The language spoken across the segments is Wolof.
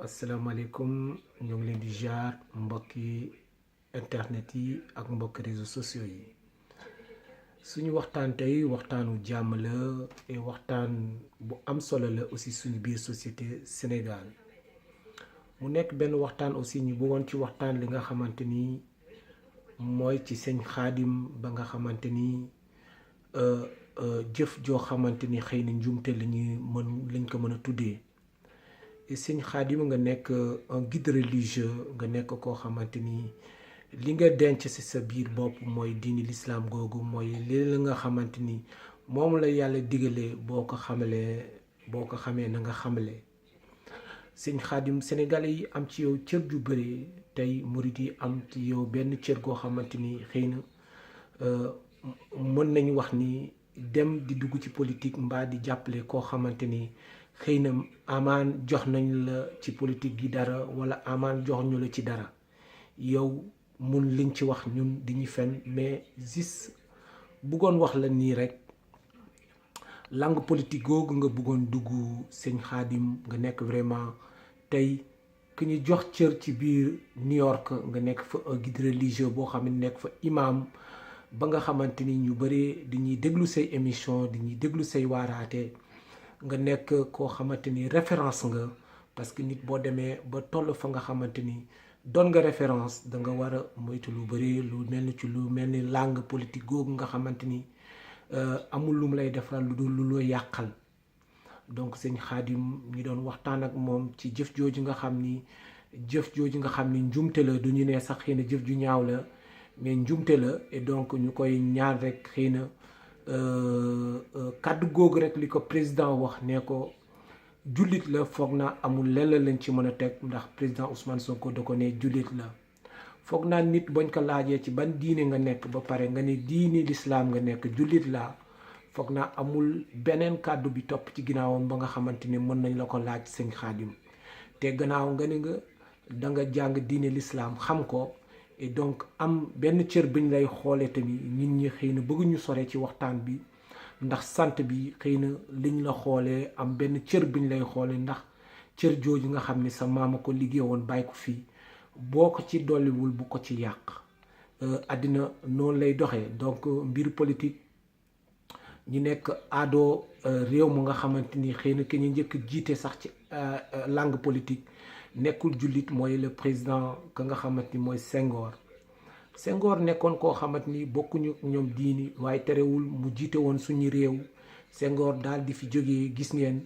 asalaamaaleykum ñu ngi leen di jaar mbokki internet yi ak mbokki réseaux sociaux yi suñu waxtaan tey waxtaanu jàmm la et waxtaan bu am solo la aussi suñu biir société Sénégal mu nekk benn waxtaan aussi ñu bëggoon ci waxtaan li nga xamante ni mooy ci sëñ Xaadim ba nga xamante ni jëf joo xamante ni xëy na njuumte lañ ko mën a tuddee. Sëñ Xaadim nga nekk un guide religieux nga nekk koo xamante ni li nga denc ci sa biir bopp mooy diini lislaam googu mooy li la nga xamante ni moom la yàlla digalee boo ko xamee na nga xamale. Sëñ Xaadim sénégalais yi am ci yow cër ju bëri tey murit yi am ci yow benn cër goo xamante ni xëy na mën nañu wax ni dem di dugg ci politique mbaa di jàppale koo xamante ni xëy na amaan jox nañ la ci politique gi dara wala amaan jox ñu la ci dara yow mun liñ ci wax ñun di ñu fen mais juste bëggoon wax la nii rek langue politique googu nga bëggoon dugg sëñ Xaadim nga nekk vraiment tey ku ñu jox cër ci biir New York nga nekk fa un guide religieux boo xam ne nekk fa imam ba nga xamante ni ñu bëri dañuy déglu say émission dañuy déglu say waaraate nga nekk koo xamante ni référence nga parce que nit boo demee ba toll fa nga xamante ni doon nga référence da nga war a moytu lu bëri lu mel ni langue politique googu nga xamante ni amul lu mu lay defaral lu dul lu loo yàqal. Donc sëñ Xaadim ñi doon waxtaan ak moom ci jëf jooju nga xam ni njumte la du ñu ne sax xëy na jëf ju ñaaw la mais njumte la et donc ñu koy ñaan rek xëy na kàddu googu rek li ko président wax ne ko jullit la foog naa amul lenn lañ ci mën a teg ndax président Ousmane Sonko da ko ne jullit la foog naa nit bañ ko laajee ci ban diine nga nekk ba pare nga ne diine lislaam nga nekk jullit la foog naa amul beneen kàddu bi topp ci ginnaawam ba nga xamante ni mën nañ la ko laaj sëñ Xaadim te gannaaw nga ne nga da nga jàng diine lislaam xam ko et donc am benn cër biñ lay xoolee tamit nit ñi xëy na bëgguñu sore ci waxtaan bi ndax sant bi xëy na liñ la xoolee am benn cër biñ lay xoolee ndax cër jooju nga xam ni sa maama ko liggéey woon bàyyi ko fii boo ko ci dolliwul bu ko ci yàq àddina noonu lay doxee donc mbir politique ñi nekk aadoo réew mu nga xamante ni xëy na ki ñu njëkk jiite sax ci langue politique nekkul jullit mooy le président ka nga xamante ni mooy Senghor nekkoon koo xamante ni bokkuñu ñoom diini waaye terewul mu jiite woon suñu réew Senghor daal di fi jógee gis ngeen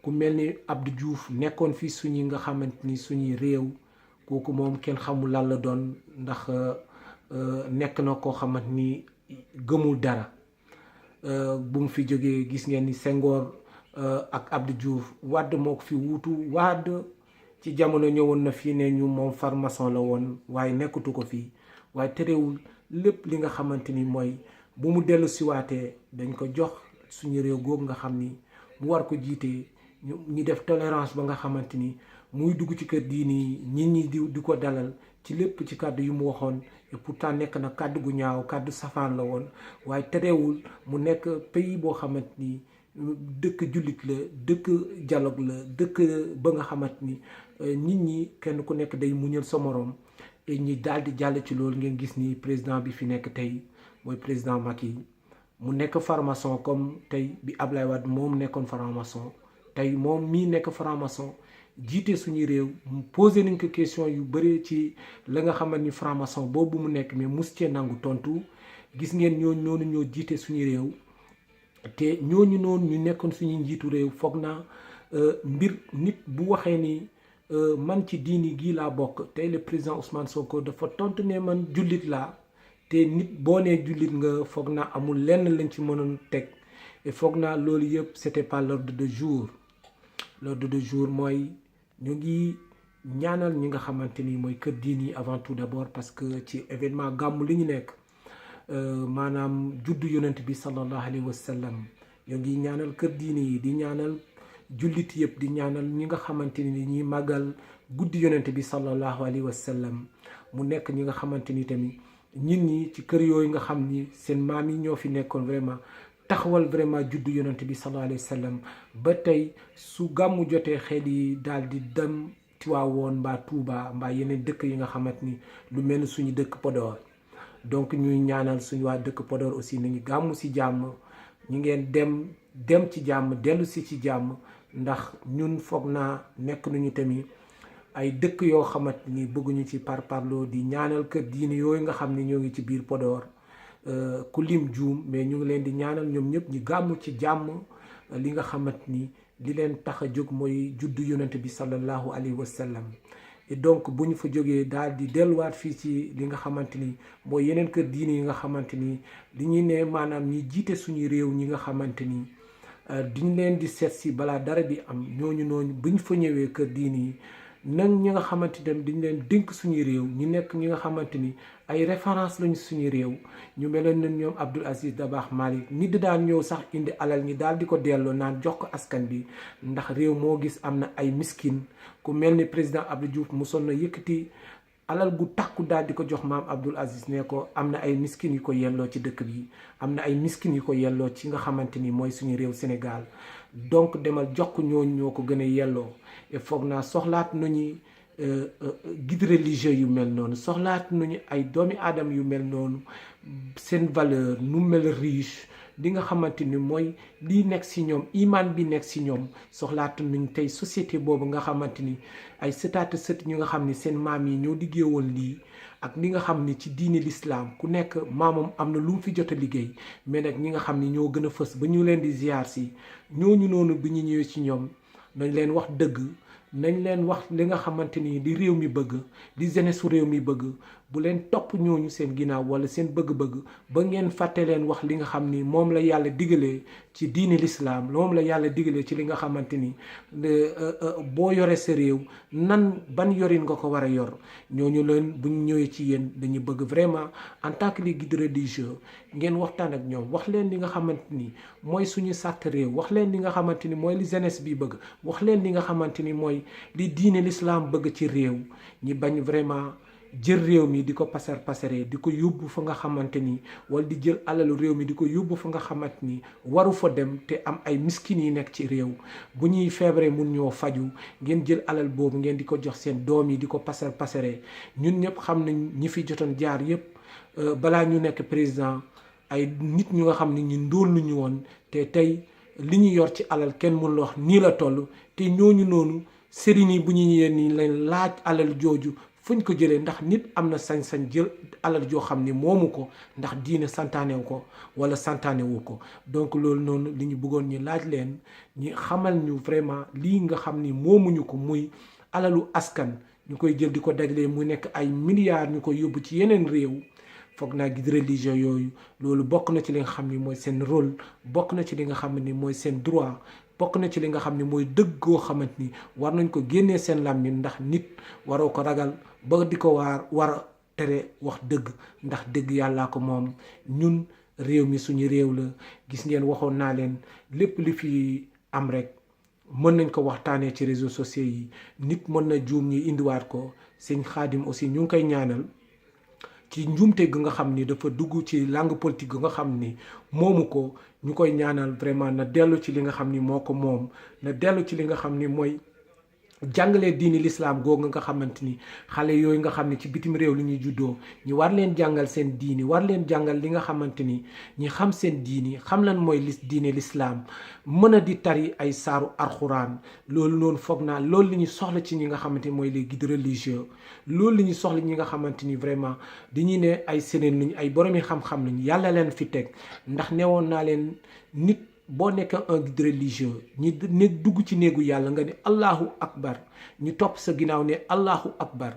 ku mel ni Abdou Diouf nekkoon fi suñu nga xamante ni suñuy réew kooku moom kenn xamul lan la doon ndax nekk na koo xamante ni gëmul dara bu mu fi jógee gis ngeen ni Senghor ak Abdou Diouf Wade moo ko fi wuutu Wade ci jamono ñëwoon na fii ne ñu moom farmason la woon waaye nekkatu ko fii waaye terewul lépp li nga xamante ni mooy bu mu dellu siwaatee dañ ko jox suñu réew googu nga xam ni mu war ko jiitee ñu def tolérance ba nga xamante ni muy dugg ci kër diini nit ñi di ko dalal ci lépp ci kàddu yu mu waxoon et pourtant nekk na kàddu gu ñaaw kàddu safaan la woon waaye terewul mu nekk pays boo xamante ni dëkk jullit la dëkk dialogue la dëkk ba nga xamante ni nit ñi kenn ku nekk day muñal sa morom et ñi daal di jàll ci loolu ngeen gis ni président bi fi nekk tey mooy président Macky mu nekk franc-maçon comme tey bi Ablaye Wade moom nekkoon franc-maçon tey moom mii nekk franc-maçon jiite suñu réew mu posé nañ ko question yu bëri ci la nga xamante ni franc-maçon boobu mu nekk mais mus cee nangu tontu gis ngeen ñooñu noonu ñoo jiite suñu réew te ñooñu noonu ñu nekkoon suñu njiitu réew foog naa mbir nit bu waxee ni man ci diini gii laa bokk tey le président Ousmane Sonko dafa tontu ne man jullit laa te nit boo nee jullit nga foog naa amul lenn lañ ci mënoon teg et foog naa loolu yëpp c'était pas l'ordre du jour mooy ñu ngi ñaanal ñi nga xamante ni mooy kër diini avant tout d'abord parce que ci événement gàmmu li ñu nekk maanaam juddu yonent bi sallallahu alayhi wa sallam ñoo ngi ñaanal kër diini yi di ñaanal jullit yëpp di ñaanal ñi nga xamante ni ñuy màggal guddi yonent bi sallallahu alayhi wa sallam mu nekk ñi nga xamante ni tamit nit ñi ci kër yooyu nga xam ni seen maam yi ñoo fi nekkoon vraiment taxawal vraiment juddu yonent bi sallallahu alayhi wa sallam ba tey su gàmmu jotee xel yi daal di dem Tiwaawoon mbaa Tuuba mbaa yeneen dëkk yi nga xamante ni lu mel ni suñu dëkk Podor. Donc ñuy ñaanal suñu waa dëkk Podor aussi nañu gàmmu si jàmm, ñu ngeen dem ci jàmm dellu si ci jàmm, ndax ñun foog naa nekk nañu tamit ay dëkk yoo xamante ni bëgguñu ci parparloo di ñaanal kër diine yooyu nga xam ni ñoo ngi ci biir Podor. Ku lim juum, mais ñu ngi leen di ñaanal ñoom ñëpp ñu gàmmu ci jàmm, li nga xamante ni li leen tax a jóg mooy juddu yonent bi sallallahu alayhi wa sallam. Et donc bu ñu fa jógee daal di delluwaat fii ci li nga xamante ni mooy yeneen kër diine yi nga xamante ni li ñuy ne maanaam ñi jiite suñu réew ñi nga xamante ni diñ leen di seet si balaa dara di am, ñooñu noonu bu ñu fa ñëwee kër diine yi nag ñi nga xamante ni dañ leen dénk suñu réew ñu nekk ñi nga xamante ni ay référence lañu suñu réew, ñu meloon na ñoom Abdoul Aziz Dabakh Malick nit di daan ñëw sax indi alal ñi daal di ko delloo naan jox ko askan bi, ndax réew moo gis am na ay miskin. Ku mel ni président Abdou Diouf mosoon na yëkkati alal gu takku daal di ko jox maam Abdoul Aziz ne ko am na ay miskin yu ko yelloo ci dëkk bi, am na ay miskin yu ko yelloo ci nga xamante ni mooy suñu réew Sénégal. Donc demal jox ko ñooñu ñoo ko gën a yelloo. Et foog naa soxlaat nañu guide religieux yu mel noonu, soxlaat nañu ay doomi aadama yu mel noonu, seen valeur nu mel riche, li nga xamante ni mooy lii nekk si ñoom, iman bi nekk si ñoom. soxlaatu nañ tey société boobu nga xamante ni ay sëtaata sët ñu nga xam ni seen maam yi ñoo liggéeyoon lii, ak li nga xam ni ci diini l'islam ku nekk maamam am na lu mu fi jot a liggéey, mais nag ñi nga xam ni ñoo gën a fës ba ñu leen di ziar si ñooñu noonu bi ñu ñëwee ci ñoom nañ leen wax dëgg, nañ leen wax li nga xamante ni di réew mi bëgg, di jeunesse su réew mi bëgg. bu leen topp ñooñu seen ginnaaw wala seen bëgg-bëgg ba ngeen fàtte leen wax li nga xam ni moom la yàlla digalee ci diini l'islam, moom la yàlla digalee ci li nga xamante ni boo yore sa réew nan ban yorin nga ko war a yor. ñooñu leen bu ñu ñëwee ci yéen dañu bëgg vraiment en tant que les guides religieux ngeen waxtaan ak ñoom, wax leen li nga xamante ni mooy suñu sàrt réew, wax leen li nga xamante ni mooy li jeunesse bi bëgg, wax leen li nga xamante ni mooy li diine l'islam bëgg ci réew. ñi bañ vraiment jël réew mi di ko pasaree di ko yóbbu fa nga xamante ni, wala di jël alalu réew mi di ko yóbbu fa nga xamante ni waru fa dem, te am ay miskin yi nekk ci réew. bu ñuy feebaree mun ñoo faju, ngeen jël alal boobu ngeen di ko jox seen doom yi di ko pasaree. ñun ñëpp xam nañ ñi fi jotoon jaar yëpp balaa ñu nekk président ay nit ñu nga xam ne ñu ndóol lu ñu woon, te tey li ñu yor ci alal kenn mun la wax nii la toll. te ñooñu noonu sëriñ yi bu ñu ñëwee nii leen laaj alal jooju fuñ ko jëlee, ndax nit am na sañ-sañ jël alal joo xam ni moomu ko, ndax diine santaanewu ko wala santaanewu ko. donc loolu noonu li ñu bëggoon ñi laaj leen, ñi xamal ñu vraiment lii nga xam ni moomuñu ko, muy alalu askan ñu koy jël di ko dajale mu nekk ay milliards ñu koy yóbbu ci yeneen réew. foog naa guide religieux yooyu loolu bokk na ci li nga xam ni mooy seen rôle, bokk na ci li nga xam ni mooy seen droit, bokk na ci li nga xam ne mooy dëgg goo xamante ni war nañ ko génnee seen làmmiñ, ndax nit waroo ko ragal ba di ko war a tere wax dëgg, ndax dëgg yàllaa ko moom. ñun réew mi suñu réew la. gis ngeen waxoon naa leen lépp li fi am rek mën nañ ko waxtaanee ci réseaux sociaux yi, nit mën na juum ñi indiwaat ko. sëñ Xaadim aussi ñu ngi koy ñaanal ci njuumte gi nga xam ni dafa dugg ci langue politique gi nga xam ni moomu ko, ñu koy ñaanal vraiment na dellu ci li nga xam ni moo ko moom, na dellu ci li nga xam ni mooy jàngalee diini l'islam googu nga xamante ni xale yooyu nga xam ne ci bitim réew li ñuy juddoo, ñi war leen jàngal seen diini, war leen jàngal li nga xamante ni ñi xam seen diini, xam lan mooy diine l'islam, mën a di tari ay saaru alxuraan. loolu noonu foog naa loolu li ñu soxla ci ñi nga xamante ni mooy les guides religieux. loolu li ñu soxla ñi nga xamante ni vraiment dañuy ne ay seneen luñ, ay boromi xam-xam lañ, yàlla leen fi teg. ndax newoon naa leen nit boo nekk un guide religieux ñi dugg ci néegu yàlla nga ne allahu akbar, ñu topp sa ginnaaw ne allahu akbar,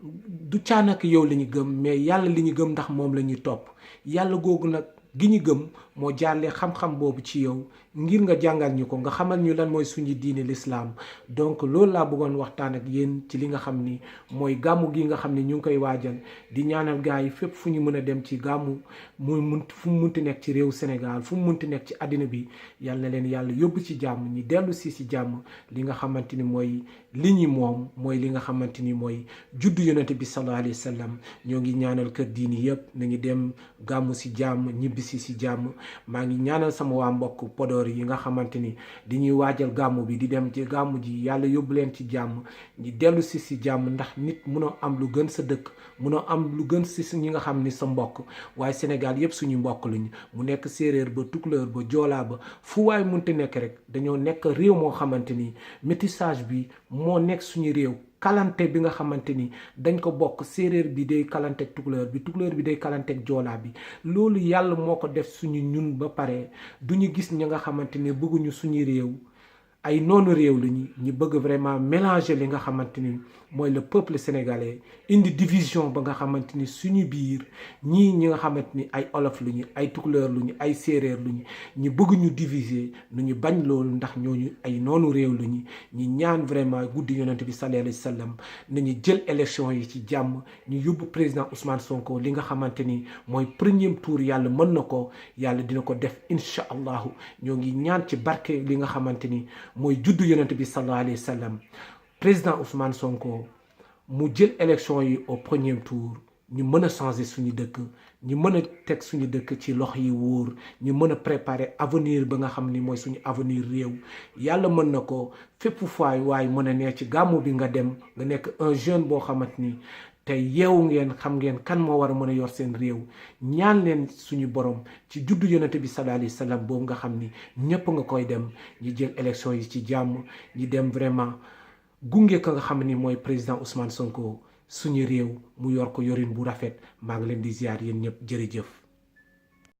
du caanak yow la ñu gëm, mais yàlla li ñu gëm, ndax moom la ñuy topp. yàlla googu nag gi ñu gëm moo jaarlee xam-xam boobu ci yow ngir nga jàngal ñu ko, nga xamal ñu lan mooy suñu diine l'islam. donc loolu laa bëggoon waxtaan ak yéen ci li nga xam ni mooy gàmmu gi nga xam ni ñu ngi koy waajal, di ñaanal gars yi fépp fu ñu mën a dem ci gàmmu, fu mu munti nekk ci réew Sénégal, fu mu munti nekk ci àddina bi, yal na leen yàlla yóbbu ci jàmm, ñi dellu si jàmm. li nga xamante ni mooy li ñi moom mooy li nga xamante ni mooy juddu yonente bi sallallahu alayhi wa sallam. ñoo ngi ñaanal kër diini yëpp nañu dem gàmmu si jàmm, ñibbisi si jàmm. maa ngi ñaanal sama waa mbokk Podor yi nga xamante ni di ñuy waajal gàmmu bi di dem ci gàmmu ji yàlla yóbbu leen ci jàmm ñi dellu si jàmm ndax nit munoo am lu gën sa dëkk munoo am lu gën si ñi nga xam ni sa mbokk waaye Sénégal yëpp suñu mbokk lañu mu nekk séeréer ba tukulóor ba joolaa ba fu waay munti nekk rek dañoo nekk réew moo xamante ni métissage bi moo nekk suñu réew kalante bi nga xamante ni dañ ko bokk séeréer bi day kalanteeg tukulóor bi day kalanteeg joolaa bi loolu yàlla moo ko def suñu ñun ba pare duñu gis ñi nga xamante ni bëgguñu suñu réew ay noonu réew lañu ñu bëgg vraiment mélanger li nga xamante ni mooy le peuple sénégalais indi division ba nga xamante ni suñu biir ñi nga xamante ni ay olof lañu ay tukulóor lañu ay séeréer lañu ñu bëgg ñu diviser nu ñu bañ loolu ndax ñooñu ay noonu réew lañu ñi ñaan vraiment guddi yonent bi sallallahu alayhi wa sallam nañu jël élection yi ci jàmm ñu yóbbu président Ousmane Sonko li nga xamante ni mooy premier tour yàlla mën na ko yàlla dina ko def incha allahu ñoo ngi ñaan ci barke li nga xamante ni mooy juddu yonent bi sallallahu alayhi wa sallam président Ousmane Sonko mu jël élection yi au premier tour ñu mën a changer suñu dëkk ñu mën a teg suñu dëkk ci loxo yi wóor ñu mën a préparer avenir ba nga xam ni mooy suñu avenir réew yàlla mën na ko fépp faay waaye mën a ne ci gàmmu bi nga dem nga nekk un jeune boo xamante ni te yeewu ngeen xam ngeen kan moo war a mën a yor seen réew ñaan leen suñu borom ci juddu yonent bi sallallahu alayhi wa sallam boobu nga xam ni ñëpp nga koy dem ñu jël élection yi ci jàmm ñi dem vraiment gunge ka nga xam ni mooy président Ousmane Sonko suñu réew mu yor ko yorin bu rafet maa ngi leen di ziar yéen ñëpp jërëjëf.